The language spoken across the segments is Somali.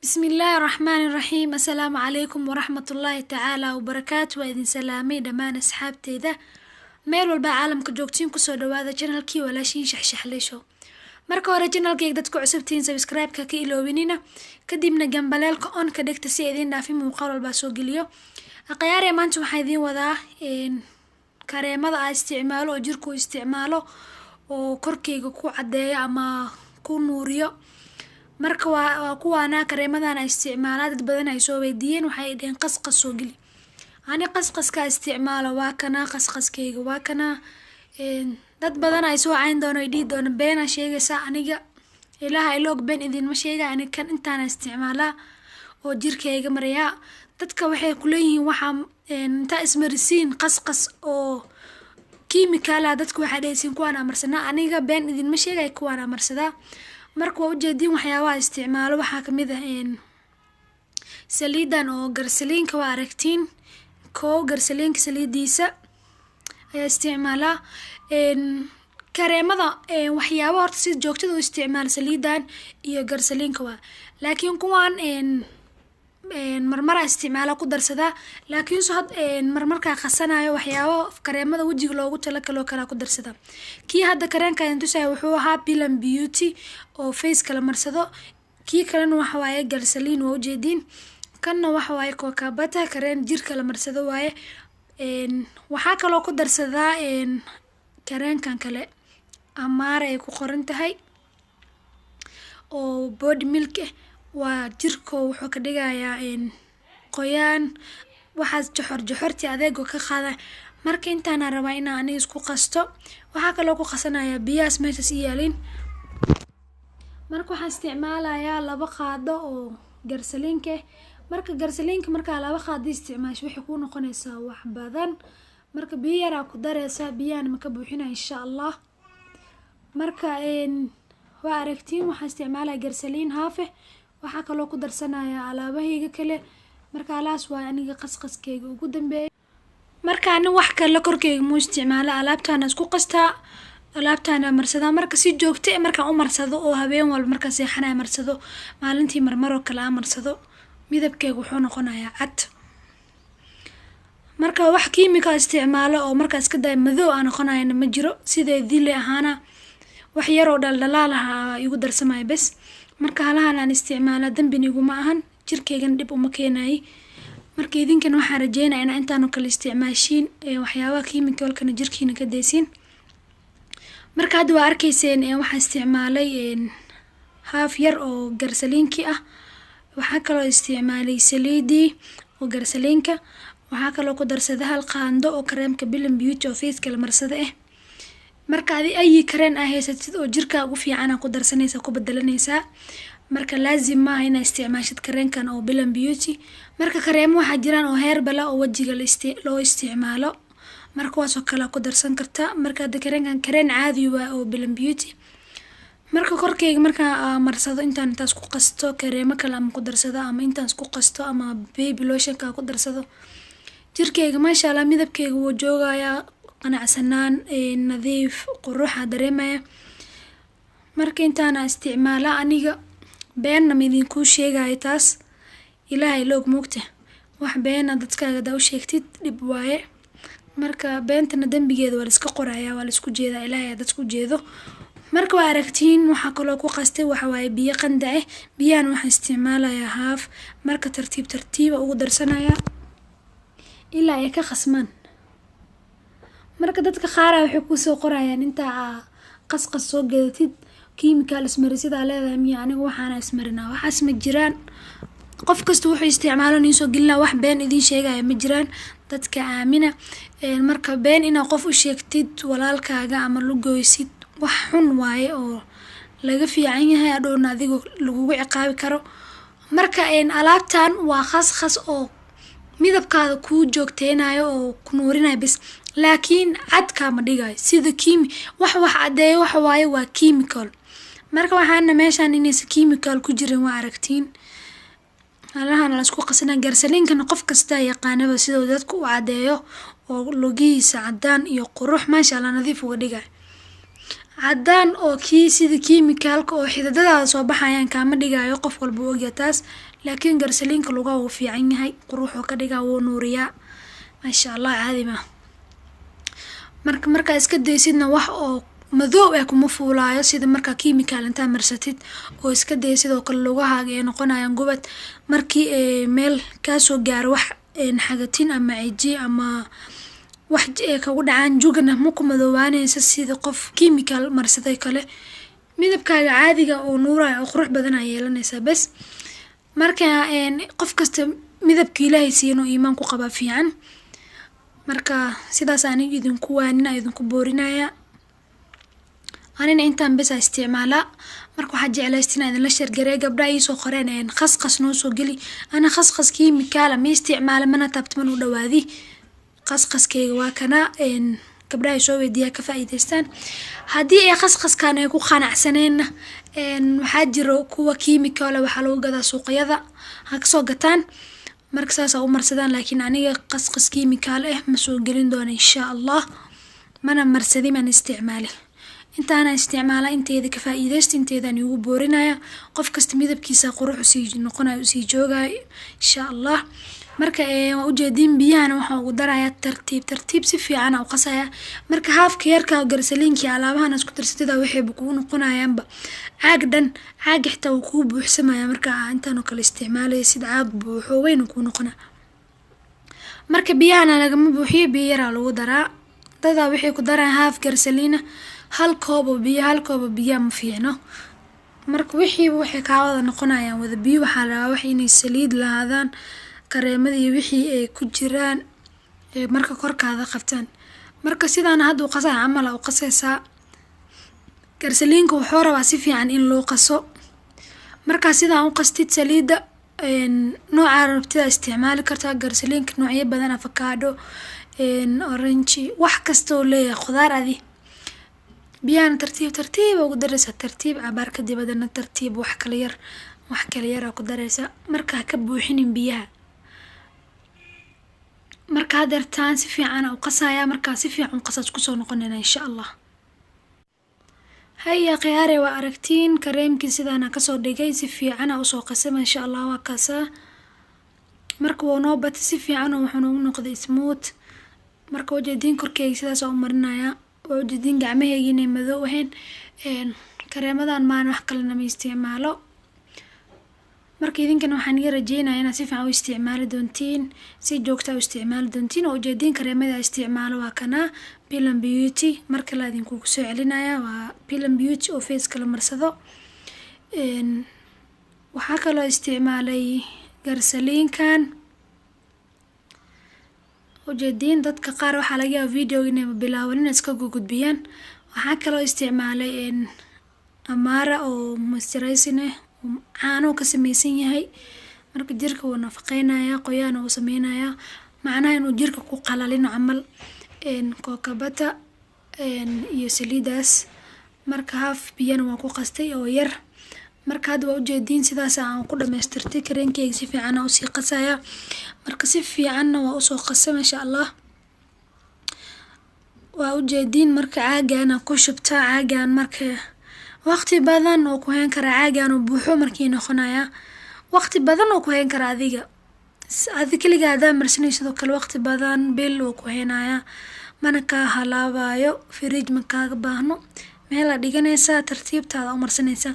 بسم الله الرحمن الرحيم. السلام عليكم ورحمة الله تعالى وبركاته. وإذن سلامي دمان أصحابتي ذا meel walba caalamka joogtiin kusoo dhawaada channelkii walaashiin shaxshaxleysho. marka hore channelkayga dadku cusubtiin subscribe-ka ka iloobinina kadibna gambaleelka on ka dhigta si idin dhaafin muuqaal walba soo geliyo. aqyaar maanta waxaan idin wadaa kareemada aan isticmaalo oo jirku isticmaalo oo korkayga ku cadeeyo ama ku nuuriyo. marka waa kuwaana kareemadan aan isticmaalo dad badan ay soo weydiiyeen waxay dhaheen qasqas soo geli. ani qasqaska isticmaalo waa kana qasqaskayga waa kana dad badan ay soo cayn doono idii doono beena sheegaysa aniga ilaahay loo been idin ma sheega ani kan intaan isticmaala oo jirkayga maraya dadka waxay ku leeyihiin waxa inta ismarisiin qasqas oo kiimikaal dadku waxay dhaysiin kuwan amarsana aniga been idin ma sheegay kuwan amarsada. marka waa ujeedin waxyaabaha isticmaalo waxaa kamid ah saliidan oo garsaliinka waa aragtiin garsaliinka saliidiisa ayaa isticmaalaa kareemada waxyaabaha horta si joogtada u isticmaal saliidan iyo garsaliinka waa laakiin kuwan marmar isticmaala ku darsada laakiin soo marmarka qasanayo waxyaabo kareemada wajiga loogu talagalo kala ku darsada. kii hadda kareenka intusay wuxuu ahaa Bilan Beauty oo face kala marsado kii kalena waxa waaye garsaliin waa ujeedin kanna waxa waaye Coca Butter kareen jirka la marsado waaye waxa kale oo ku darsada kareenkan kale Amara ay ku qoran tahay oo body milk waa jirko wuxuu ka dhigayaa qoyaan waxaas joxorti adeego ka qaada. marka intaan rabaa in aan isku qasto waxa kale oo ku qasanaya biyaas meesha si yaalin. marka waxaan isticmaalayaa 2 qaado oo garsaliinka marka garsaliinka marka 2 qaado isticmaasho waxay ku noqonaysaa wax badan. marka biyo yar ku dareysa biyana ma ka buuxina insha Allah. marka waa aragtiin waxaan isticmaalaa garsaliin haafe waxa kale oo ku darsanaya alaabahayga kale marka alaas waa aniga qasqaskayga ugu dambeeyay. marka ani wax kale korkayga mu isticmaala alaabtaan isku qastaa alaabtaan marsada marka si joogto ah marka u marsado oo habeen walba marka seexanay marsado maalintii marmar oo kala marsado midabkaygu wuxuu noqonayaa cad. marka wax kiimika isticmaalo oo marka iska day madow aan noqonayna ma jiro sideedii la ahaana wax yar oo dhaldhalaalaha igu darsamay bas. marka halahan aan isticmaala dambinigu ma ahan jirkaygan dib uma keenay. marka idinkan waxaan rajeynayaa intaan kala isticmaashiin waxyaabaha kiimikalkana jirkiina ka deysin. marka hadda waa arkayseen waxaan isticmaalay haaf yar oo garsaliinki ah waxa kale oo isticmaalay saliidi oo garsaliinka waxa kale oo ku darsaday hal qaando oo kareemka Bilan Beauty oo face kala marsada marka ay kareen ahaysatid oo jirka ugu fiican ku darsanaysa ku bedelanaysa. marka laazim ma aha inaad isticmaashid kareenkan oo Bilan Beauty. marka kareemo waxa jiraan oo herbal oo wajiga loo isticmaalo marka waa soo kala ku darsan kartaa. marka kareenkan kareen caadi waa oo Bilan Beauty marka korkayga marka marsado intaan taas ku qasto kareemo kale ama ku darsado ama intaan isku qasto ama baby lotion ka ku darsado jirkayga masha Allah midabkayga wuu joogayaa qanacsanaan nadiif quruxa dareemaya. marka intaan isticmaala aniga beenna midin ku sheegay taas ilaahay loo moogta wax beena dadkaaga daa u sheegtid dib waaye. marka beentana dambigeeda waa iska qorayaa waa isku jeedaa ilaahay dadku jeedo. marka waa aragtiin waxa kale oo ku qastay waxa waaye biyo qanda biyana waxaan isticmaalayaa haaf marka tartiib ugu darsanaya ilaa ay ka khasmaan. marka dadka qaar waxay ku soo qorayaan inta qasqas soo gadatid kiimikaal ismarisida leedahay miya anigu waxaan ismarinaa waxaas ma jiraan. qof kasta wuxuu isticmaalaan soo gelina wax been idin sheegaya ma jiraan dadka aamina. marka been ina qof u sheegtid walaalkaaga ama lugooysid wax xun waaye oo laga fiican yahay adoon adigu lagu ciqaabi karo. marka alaabtan waa khas oo midabkaada ku joogteenayo oo ku nuurinayo bas laakiin cadka ma dhigay sida wax cadeeyo waxa waaye waa chemical. marka waxaana meeshan inay chemical ku jireen waa aragtiin halahan la isku qasana garsaliinkana qof kasta yaqaanaba sidoo dadku u cadeeyo oo logiisa cadaan iyo qurux masha Allah nadiif uga dhigay. cadaan oo kii sida chemicalka oo xididada soo baxayaan kama dhigayo qof walba og taas laakiin garsaliinka lugaha wuu fiican yahay, quruxuu ka dhigaa, wuu nuuriyaa, maasha allah caadi ma. markaa iska daysidna wax oo madow kuma fuulaayo sida markaa chemical intaa marsatid oo iska daysid oo kale lugahaaga ay noqonayaan gubad. markii meel kaasoo gaaro wax xagatin ama ciiji ama wax kagu dhacaan jugana ma ku madoobaanaysa sida qof chemical marsaday kale. midabkaaga caadiga oo nuurayo oo qurux badan ay yeelanaysaa bas. marka qof kasta midabka Ilaahay siino iimaan ku qaba fiican. marka sidaas aan idinku waanina idinku boorinaya. anina intaan bas isticmaala. marka waxa jeclaystina idin la shargaray gabdha ay soo qoreen khasqas noo soo gali. ana khasqas chemical ma isticmaala mana taabtman u dhawaadi. khasqaskeyga waa kana gabdha ay soo weydiiyaa ka faa'iideystaan. haddii ay khasqaskan ay ku qanacsaneenna waxaa jiro kuwa chemical waxa lagu gadaa suuqyada ha ka soo gataan. marka saas u marsadaan, laakiin aniga khasqas chemical ma soo gelin doono insha Allah. mana marsadi man isticmaali. intaana isticmaala inteeda ka faa'iideysta inteedan ugu boorinaya. qof kasta midabkiisa qurux u sii noqonayo sii joogay insha Allah. marka waa u jeedin biyahana waxa ugu daraya tartiib si fiican u qasaya. marka haafka yarka garsaliinki alaabahan isku tirsatida waxay ku noqonayaanba caag dhan, caag xitaa uu ku buuxsamaya marka intaan oo kale isticmaalay sida caag buuxo weyn ku noqona. marka biyahana lagama buuxiyo, biyo yar lagu daraa. dada waxay ku daraan haaf garsaliina, hal koob oo biyo ma fiicno. marka wixii waxay ka wada noqonayaan wada biyo. waxa la rabaa wax inay saliid lahaadaan, kareemada iyo wixii ay ku jiraan marka korkaada qabtaan. marka sidaan hadda u qasay camal u qasaysaa. garsaliinka wuxuu rabaa si fiican in loo qaso. marka sidaan u qastid saliida nooca rabtida isticmaali kartaa. garsaliinka noocyo badan, avocado, orange, wax kasta oo leeyahay khudaar adi. biyaan tartiib ugu daraysa, tartiib cabaar ka dibadana tartiib wax kale yar ku daraysa. marka ka buuxinin biyaha. marka dartaan si fiican u qasaya. marka si fiican qasas ku soo noqonayna insha Allah. haya khiyaare waa aragtiin kareemkii sidaan ka soo dhigay si fiican u soo qasay insha Allah. waa kaasa marka wuu noo batay si fiican oo wuxuu noqday smooth. marka wajeedin korkeyga sidaas oo marinaya. wajeedin gacmahayga inay madow ahayn. kareemadan maan wax kale ma isticmaalo. marka idinkan waxaan iga rajeynayaa inaad si fiican u isticmaali doontiin, si joogto u isticmaali doontiin. oo ujeedin kareemada isticmaalo waa kana Pearl Beauty. marka la idinku soo celinaya waa Pearl Beauty oo face kala marsado. waxa kale oo isticmaalay garsaliinkan. ujeedin dadka qaar waxa laga yaabaa video inay bilaawan iska gudbiyaan. waxa kale oo isticmaalay Amara oo moisturizer caano ka samaysan yahay. marka jirka uu nafaqeynaya, qoyaan uu sameynaya, macnaha inuu jirka ku qalalin camal. kookabata iyo saliidaas. marka haaf biyana waa ku qastay oo yar. marka hadda waa ujeedin sidaas aan ku dhameystirtay kareenkeyga si fiican u sii qasaya. marka si fiicanna waa u soo qasay insha Allah. waa ujeedin marka caagana ku shubta. caagan marka waqti badan oo ku hayn kara caagan oo buuxo markii noqonaya. waqti badan oo ku hayn kara adiga kaliya hada marsanayso kale waqti badan bil oo ku haynaya. mana ka halaabayo, fridge ma kaaga baahno, meel la dhiganaysa tartiibtaada u marsanaysa.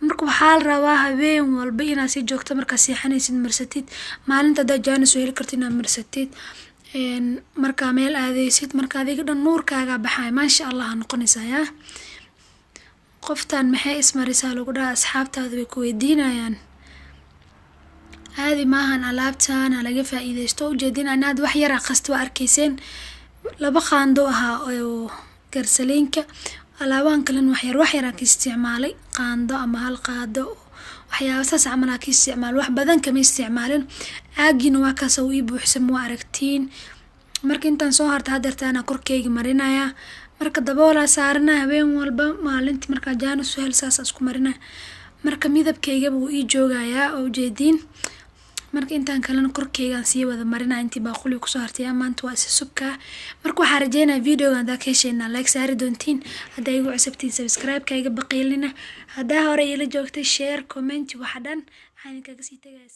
marka waxaa la rabaa habeen walba inaad si joogto marka seexanaysid marsatid. maalinta da jaanis heli kartid inaad marsatid. marka meel aadaysid marka adiga dhan nuurkaaga baxay maasha Allah noqonaysaa. qoftan maxay ismarisaa lagu dhaha asxaabtaada way ku weydiinayaan. caadi maahan alaabtan laga faa'iideysto. ujeedin anaad wax yar qasto arkayseen 2 qaando ahaa oo garsaliinka. alaaban kale wax yar ka isticmaalay qaando ama hal qaado waxyaabo saas camal ka isticmaal. wax badan kama isticmaalin. caagina waa kaas oo ii buuxsan waa aragtiin. marka intaan soo harta hadartaana korkeyga marinaya. marka daboola saarna habeen walba maalintii marka jaanis hel saas isku marina. marka midabkeyga uu ii joogayaa oo ujeedin marka intaan kalena korkeygaan sii wada marinaa intii baaquli ku soo hartay maanta waa subka marka waxaan rajeynayaa videoga hadaa ka heshayna like saari doontiin hadaa igu cusubtiin subscribe ka iga baqiilina hadaa hore ila joogtay share comment waxa dhan waxaan kaga sii tagay.